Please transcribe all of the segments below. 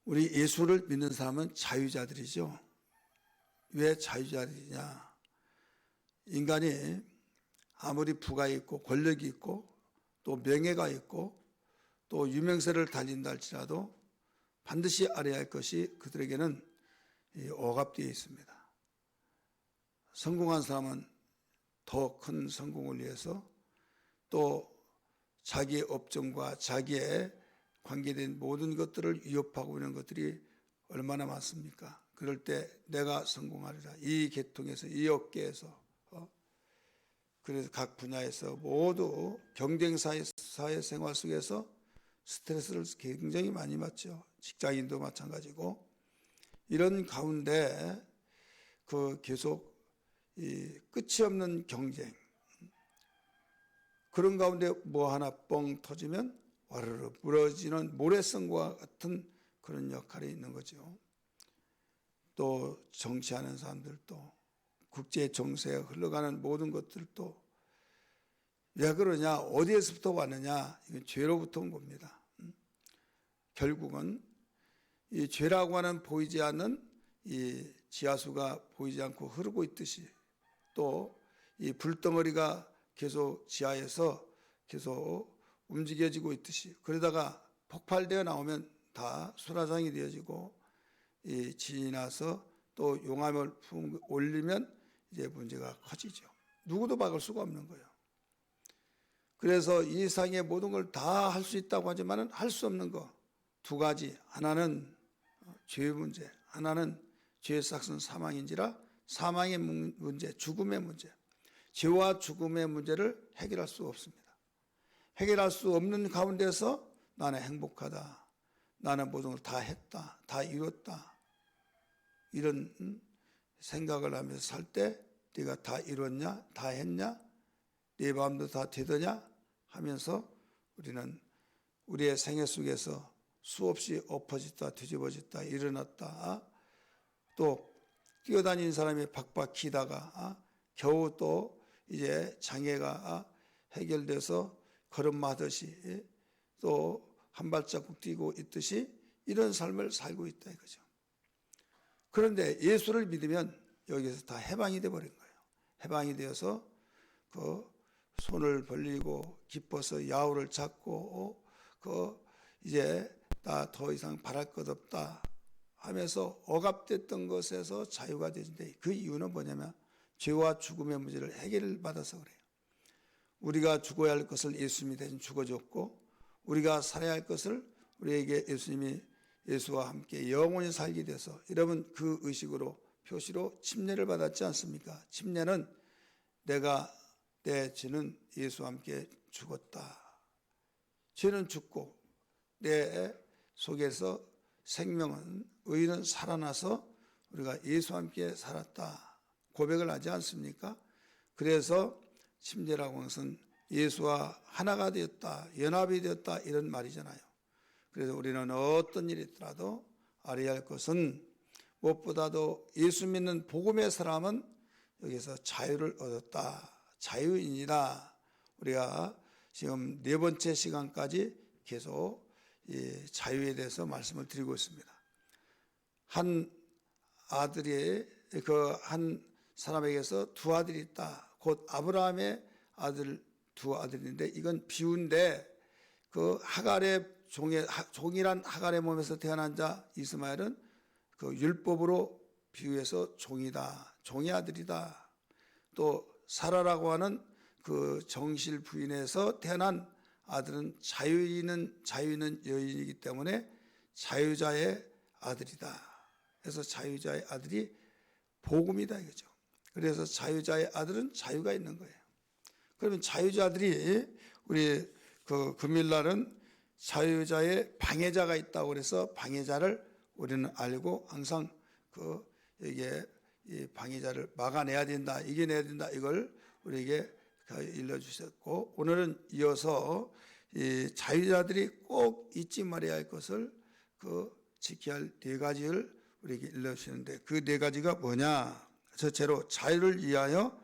우리 예수를 믿는 사람은 자유자들이죠. 왜 자유자들이냐? 인간이 아무리 부가 있고 권력이 있고 또 명예가 있고 또 유명세를 달린다 할지라도 반드시 알아야 할 것이 그들에게는 억압되어 있습니다. 성공한 사람은 더 큰 성공을 위해서 또 자기의 업종과 자기의 관계된 모든 것들을 위협하고 있는 것들이 얼마나 많습니까? 그럴 때 내가 성공하리라. 이 계통에서, 이 업계에서, 그래서 각 분야에서 모두 경쟁사회 생활 속에서 스트레스를 굉장히 많이 받죠. 직장인도 마찬가지고. 이런 가운데 계속 끝이 없는 경쟁, 그런 가운데 뭐 하나 뻥 터지면 와르르 부러지는 모래성과 같은 그런 역할이 있는 거죠. 또 정치하는 사람들도 국제 정세에 흘러가는 모든 것들도 왜 그러냐, 어디에서부터 왔느냐, 이건 죄로부터 온 겁니다. 결국은 이 죄라고 하는 보이지 않는 이 지하수가 보이지 않고 흐르고 있듯이 또 이 불덩어리가 계속 지하에서 계속 움직여지고 있듯이 그러다가 폭발되어 나오면 다 수라상이 되어지고 이 진이 나서 또 용암을 올리면 이제 문제가 커지죠. 누구도 막을 수가 없는 거예요. 그래서 이 세상의 모든 걸 다 할 수 있다고 하지만은 할 수 없는 거 두 가지. 하나는 죄의 문제, 하나는 죄의 삭은 사망인지라 사망의 문제, 죽음의 문제. 죄와 죽음의 문제를 해결할 수 없습니다. 해결할 수 없는 가운데서 나는 행복하다. 나는 모든 걸 다 했다. 다 이뤘다. 이런 생각을 하면서 살 때 네가 다 이뤘냐? 다 했냐? 네 마음도 다 되더냐? 하면서 우리는 우리의 생애 속에서 수없이 엎어졌다 뒤집어졌다 일어났다 또 뛰어다니는 사람이 박박 기다가 겨우 또 이제 장애가 해결돼서 걸음마듯이 또 한 발자국 뛰고 있듯이 이런 삶을 살고 있다 이거죠. 그런데 예수를 믿으면 여기서 다 해방이 되어버린 거예요. 해방이 되어서 손을 벌리고 기뻐서 야후를 잡고 이제 나 더 이상 바랄 것 없다 하면서 억압됐던 것에서 자유가 되는데 그 이유는 뭐냐면 죄와 죽음의 문제를 해결을 받아서 그래요. 우리가 죽어야 할 것을 예수님이 대신 죽어줬고 우리가 살아야 할 것을 우리에게 예수와 함께 영원히 살게 돼서 여러분 그 의식으로 표시로 침례를 받았지 않습니까? 침례는 내가 내 죄는 예수와 함께 죽었다. 죄는 죽고 내 속에서 생명은 의는 살아나서 우리가 예수와 함께 살았다. 고백을 하지 않습니까? 그래서 침례라고 하는 것은 예수와 하나가 되었다. 연합이 되었다. 이런 말이잖아요. 그래서 우리는 어떤 일이 있더라도 알아야 할 것은 무엇보다도 예수 믿는 복음의 사람은 여기서 자유를 얻었다. 자유인이다. 우리가 지금 네 번째 시간까지 계속 이 자유에 대해서 말씀을 드리고 있습니다. 한 아들이 한 사람에게서 두 아들이 있다. 곧 아브라함의 아들 두 아들인데 이건 비유인데 하갈의 종이란 하갈의 몸에서 태어난 자 이스마엘은 율법으로 비유해서 종이다. 종의 아들이다. 또 사라라고 하는 정실 부인에서 태어난 아들은 자유 있는 여인이기 때문에 자유자의 아들이다. 그래서 자유자의 아들이 복음이다 이거죠. 그래서 자유자의 아들은 자유가 있는 거예요. 그러면 자유자들이 우리 금일날은 자유자의 방해자가 있다고 그래서 방해자를 우리는 알고 항상 이게 이 방해자를 막아내야 된다, 이겨내야 된다 이걸 우리에게 일러주셨고 오늘은 이어서 이 자유자들이 꼭 잊지 말아야 할 것을 지켜야 할 네 가지를 우리에게 일러주시는데 그 네 가지가 뭐냐? 첫째로 자유를 위하여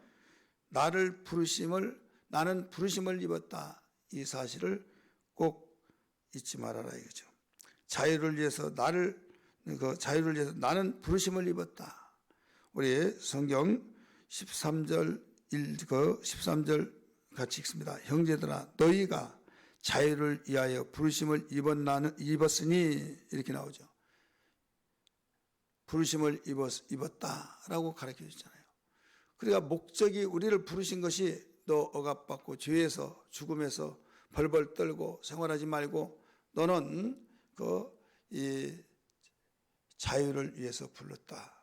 나는 부르심을 입었다. 이 사실을 꼭 잊지 말아라 이거죠. 자유를 위해서 나를 그 자유를 위해서 나는 부르심을 입었다. 우리 성경 13절 13절 같이 읽습니다. 형제들아 너희가 자유를 위하여 부르심을 입었으니 이렇게 나오죠. 부르심을 입었다라고 가르쳐 주잖아요. 그러니까 목적이 우리를 부르신 것이 너 억압받고 죄에서 죽음에서 벌벌 떨고 생활하지 말고 너는 이 자유를 위해서 불렀다.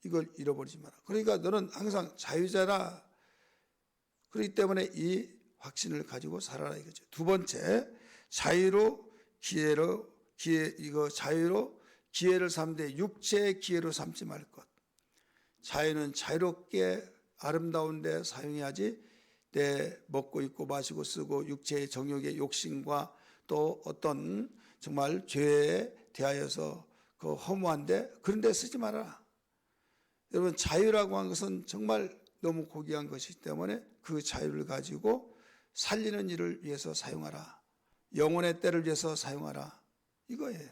이걸 잃어버리지 마라. 그러니까 너는 항상 자유자라. 그렇기 때문에 이 확신을 가지고 살아라 이거죠. 두 번째, 자유로 기회를 삼되 육체의 기회로 삼지 말 것. 자유는 자유롭게 아름다운데 사용해야지 내 먹고 입고 마시고 쓰고 육체의 정욕의 욕심과 또 어떤 정말 죄에 대하여서 그 허무한데 그런 데 쓰지 말아라. 여러분 자유라고 한 것은 정말 너무 고귀한 것이기 때문에 그 자유를 가지고 살리는 일을 위해서 사용하라. 영혼의 때를 위해서 사용하라. 이거예요.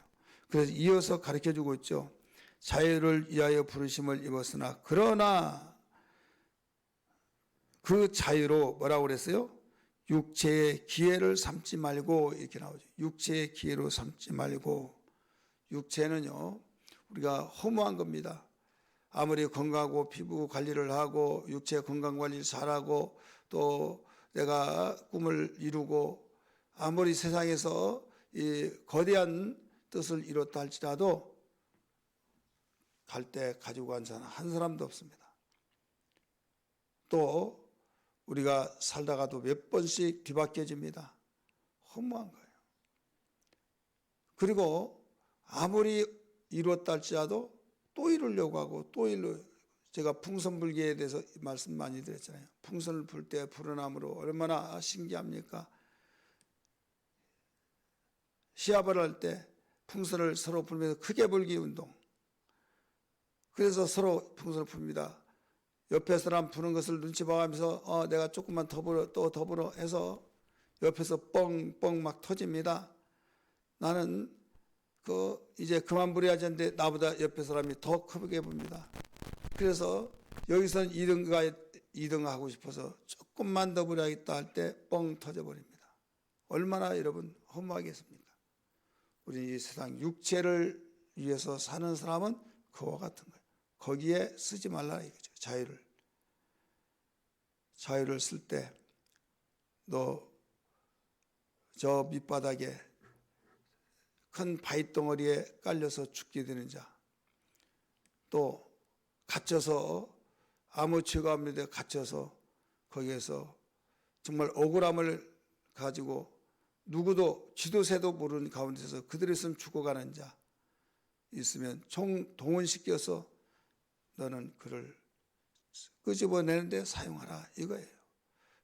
그래서 이어서 가르쳐주고 있죠. 자유를 위하여 부르심을 입었으나 그러나 그 자유로 뭐라고 그랬어요? 육체의 기회를 삼지 말고 이렇게 나오죠. 육체의 기회로 삼지 말고. 육체는요 우리가 허무한 겁니다. 아무리 건강하고 피부 관리를 하고 육체 건강 관리를 잘하고 또 내가 꿈을 이루고 아무리 세상에서 이 거대한 뜻을 이뤘다 할지라도 갈 때 가지고 간 사람 한 사람도 없습니다. 또 우리가 살다가도 몇 번씩 뒤바뀌어집니다. 허무한 거예요. 그리고 아무리 이뤘다 할지라도 또 이루려고 하고 제가 풍선불기에 대해서 말씀 많이 드렸잖아요. 풍선을 불 때 불어남으로 얼마나 신기합니까? 시합을 할 때 풍선을 서로 불면서 크게 불기 운동. 그래서 서로 풍선을 풉니다. 옆에 사람 부는 것을 눈치 봐가면서 내가 조금만 더 불어 또 더 불어 해서 옆에서 뻥뻥 막 터집니다. 나는 이제 그만 불어야지 하는데 나보다 옆에 사람이 더 크게 붑니다. 그래서 여기서는 2등 하고 싶어서 조금만 더 불어야겠다 할 때 뻥 터져버립니다. 얼마나 여러분 허무하겠습니까? 우리 이 세상 육체를 위해서 사는 사람은 그와 같은 거예요. 거기에 쓰지 말라 이거죠. 자유를 쓸 때 너 저 밑바닥에 큰 바위덩어리에 깔려서 죽게 되는 자, 또 갇혀서 아무 죄가 없는데 갇혀서 거기에서 정말 억울함을 가지고 누구도 지도새도 모르는 가운데서 그들이 있으면 죽어가는 자 있으면 동원시켜서 너는 그를 끄집어내는 데 사용하라 이거예요.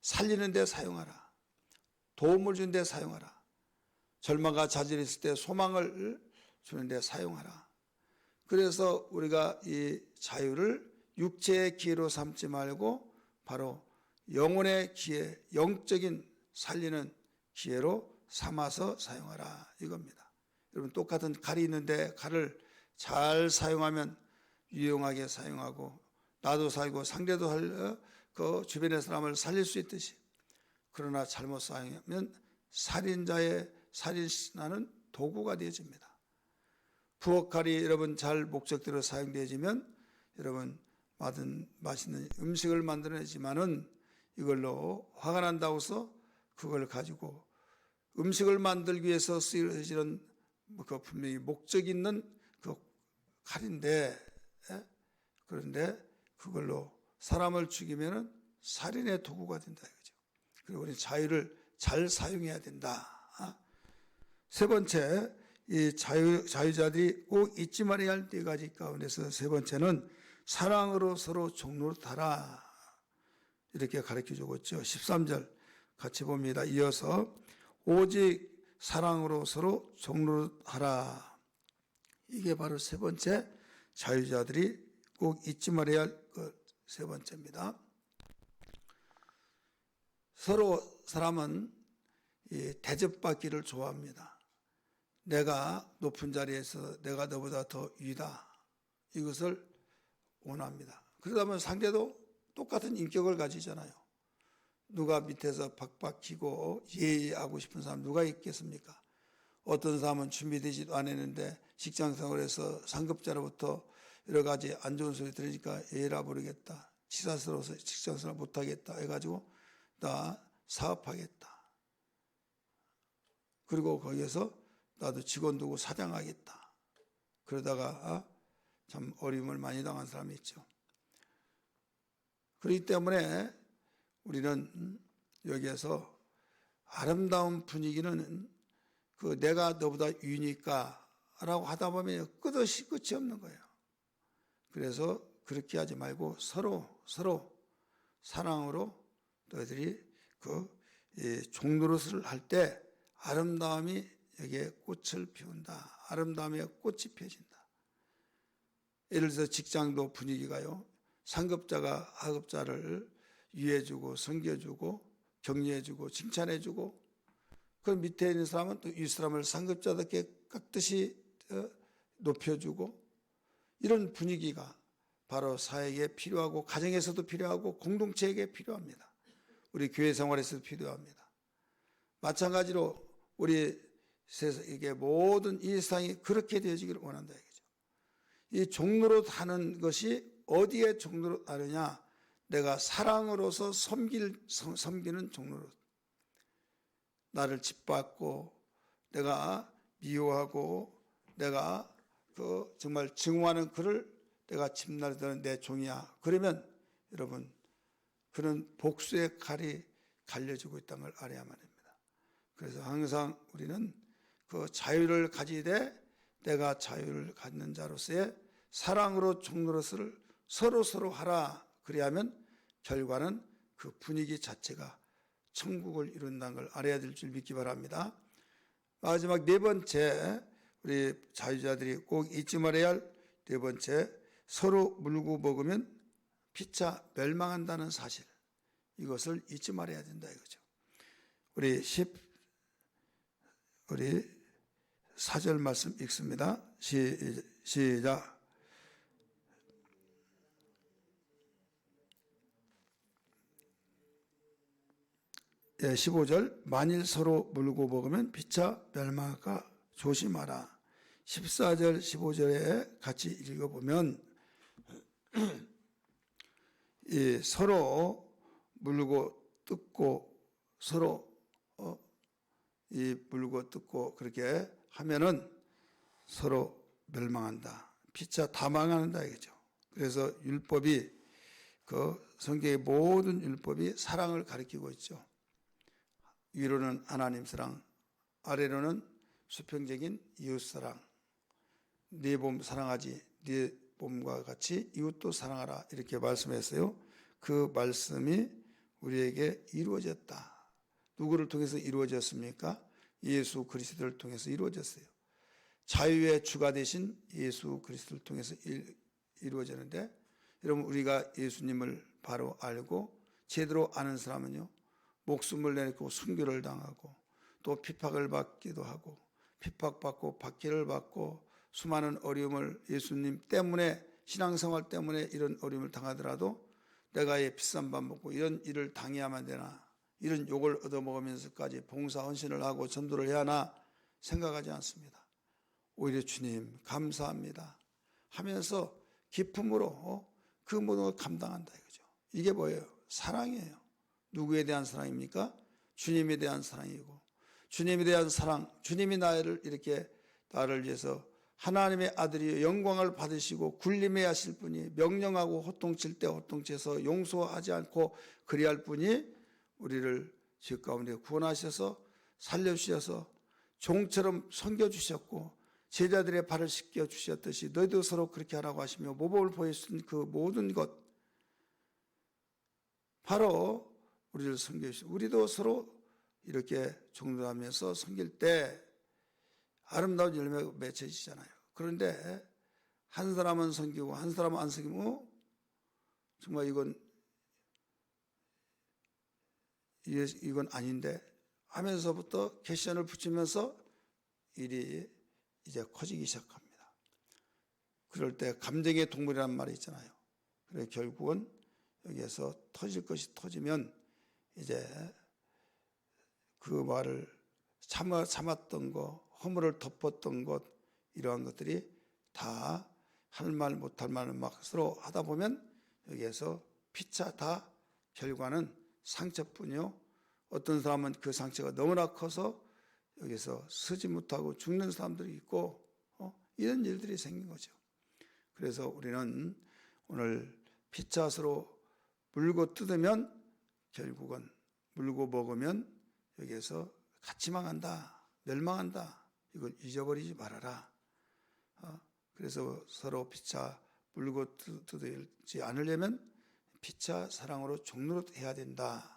살리는 데 사용하라. 도움을 준 데 사용하라. 절망과 좌절이 있을 때 소망을 주는 데 사용하라. 그래서 우리가 이 자유를 육체의 기회로 삼지 말고 바로 영혼의 기회, 영적인 살리는 기회로 삼아서 사용하라 이겁니다. 여러분 똑같은 칼이 있는데 칼을 잘 사용하면 유용하게 사용하고 나도 살고 상대도 그 주변의 사람을 살릴 수 있듯이 그러나 잘못 사용하면 살인자의 살인하는 도구가 되어집니다. 부엌칼이 여러분 잘 목적대로 사용되어지면 여러분 맛있는 음식을 만들어내지만은 이걸로 화가 난다고 해서 그걸 가지고 음식을 만들기 위해서 쓰여지는 그 분명히 목적 있는 그 칼인데 그런데 그걸로 사람을 죽이면은 살인의 도구가 된다 이거죠. 그리고 우리 자유를 잘 사용해야 된다. 세 번째, 이 자유자들이 꼭 잊지 말아야 할 네 가지 가운데서 세 번째는 사랑으로 서로 종노릇하라. 이렇게 가르쳐주고 있죠. 13절 같이 봅니다. 이어서 오직 사랑으로 서로 종노릇하라. 이게 바로 세 번째 자유자들이 꼭 잊지 말아야 할 세 번째입니다. 서로 사람은 대접받기를 좋아합니다. 내가 높은 자리에서 내가 너보다 더 위다, 이것을 원합니다. 그러다 보면 상대도 똑같은 인격을 가지잖아요. 누가 밑에서 박박히고 예의하고 싶은 사람 누가 있겠습니까? 어떤 사람은 준비되지도 않았는데 직장생활에서 상급자로부터 여러 가지 안 좋은 소리 들으니까 예라 모르겠다, 치사스러워서 직장생활 못하겠다 해가지고 나 사업하겠다, 그리고 거기에서 나도 직원 두고 사장하겠다, 그러다가 참 어려움을 많이 당한 사람이 있죠. 그렇기 때문에 우리는 여기에서 아름다운 분위기는 그 내가 너보다 위니까 라고 하다 보면 끝없이 끝이 없는 거예요. 그래서 그렇게 하지 말고 서로 사랑으로 너희들이 그 종노릇을 할 때 아름다움이 여기에 꽃을 피운다. 아름다움의 꽃이 펴진다. 예를 들어서 직장도 분위기가요, 상급자가 하급자를 위해주고 섬겨주고 격려해주고 칭찬해주고, 그 밑에 있는 사람은 또 이 사람을 상급자답게 깍듯이 높여주고, 이런 분위기가 바로 사회에 필요하고 가정에서도 필요하고 공동체에게 필요합니다. 우리 교회 생활에서도 필요합니다. 마찬가지로 우리 세상에 모든 이 세상이 그렇게 되어지기를 원한다 이거죠. 이 종로릇 하는 것이 어디에 종로릇 하느냐? 내가 사랑으로서 섬기는 종로릇. 나를 짓밟고 내가 미워하고 내가 정말 증오하는 그를 내가 침날드는 내 종이야. 그러면 여러분, 그는 복수의 칼이 갈려지고 있다는 걸 알아야만 합니다. 그래서 항상 우리는 그 자유를 가지되 내가 자유를 갖는 자로서의 사랑으로 종노릇을 서로 하라. 그래야면 결과는 그 분위기 자체가 천국을 이룬다는 걸 알아야 될 줄 믿기 바랍니다. 마지막 네 번째, 우리 자유자들이 꼭 잊지 말아야 할 네 번째, 서로 물고 먹으면 피차 멸망한다는 사실, 이것을 잊지 말아야 된다 이거죠. 우리 4절 말씀 읽습니다. 시작. 15절, 만일 서로 물고 먹으면 피차 멸망할까 조심하라. 14절 15절에 같이 읽어보면 서로 물고 뜯고 서로 물고 뜯고 그렇게 하면은 서로 멸망한다. 피차 다 망한다 이거죠. 그래서 율법이, 그 성경의 모든 율법이 사랑을 가리키고 있죠. 위로는 하나님 사랑, 아래로는 수평적인 이웃 사랑. 네 몸 사랑하지 네 몸과 같이 이웃도 사랑하라, 이렇게 말씀했어요. 그 말씀이 우리에게 이루어졌다. 누구를 통해서 이루어졌습니까? 예수 그리스도를 통해서 이루어졌어요. 자유의 주가 되신 예수 그리스도를 통해서 이루어졌는데, 여러분, 우리가 예수님을 바로 알고 제대로 아는 사람은요, 목숨을 내놓고 순교를 당하고 또 핍박을 받기도 하고 핍박받고 박해를 받고 수많은 어려움을 예수님 때문에, 신앙생활 때문에 이런 어려움을 당하더라도 내가 이 비싼 밥 먹고 이런 일을 당해야만 되나, 이런 욕을 얻어먹으면서까지 봉사 헌신을 하고 전도를 해야 하나 생각하지 않습니다. 오히려 주님 감사합니다 하면서 기쁨으로 그 모든 걸 감당한다 이거죠. 이게 뭐예요? 사랑이에요. 누구에 대한 사랑입니까? 주님에 대한 사랑이고, 주님에 대한 사랑, 주님이 나를 위해서 하나님의 아들이 영광을 받으시고 군림해야 하실 분이, 명령하고 호통칠 때 호통쳐서 용서하지 않고 그리할 분이 우리를 죄 가운데 구원하셔서 살려주셔서 종처럼 섬겨주셨고 제자들의 발을 씻겨주셨듯이 너희도 서로 그렇게 하라고 하시며 모범을 보여준 그 모든 것, 바로 우리를 섬겨주시고, 우리도 서로 이렇게 종노하면서 섬길 때 아름다운 열매가 맺혀지잖아요. 그런데 한 사람은 섬기고 한 사람은 안 섬기고, 정말 이건 아닌데 하면서부터 캐션을 붙이면서 일이 이제 커지기 시작합니다. 그럴 때 감정의 동물이라는 말이 있잖아요. 그래 결국은 여기에서 터질 것이 터지면 이제 그 말을 참았던 거, 허물을 덮었던 것, 이러한 것들이 다 할 말 못할 말을 막 서로 하다 보면 여기에서 피차 다 결과는 상처뿐이요. 어떤 사람은 그 상처가 너무나 커서 여기서 서지 못하고 죽는 사람들이 있고 이런 일들이 생긴 거죠. 그래서 우리는 오늘 피차 서로 물고 뜯으면 결국은 물고 먹으면 여기에서 같이 망한다, 멸망한다. 이걸 잊어버리지 말아라. 그래서 서로 피차 물고 뜯지 않으려면 피차 사랑으로 종로릇 해야 된다.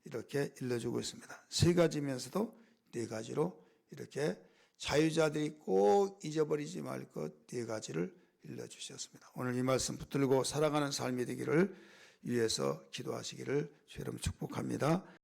이렇게 일러주고 있습니다. 세 가지면서도 네 가지로 이렇게 자유자들이 꼭 잊어버리지 말 것 네 가지를 일러주셨습니다. 오늘 이 말씀 붙들고 살아가는 삶이 되기를 위해서 기도하시기를 주여 여러분 축복합니다.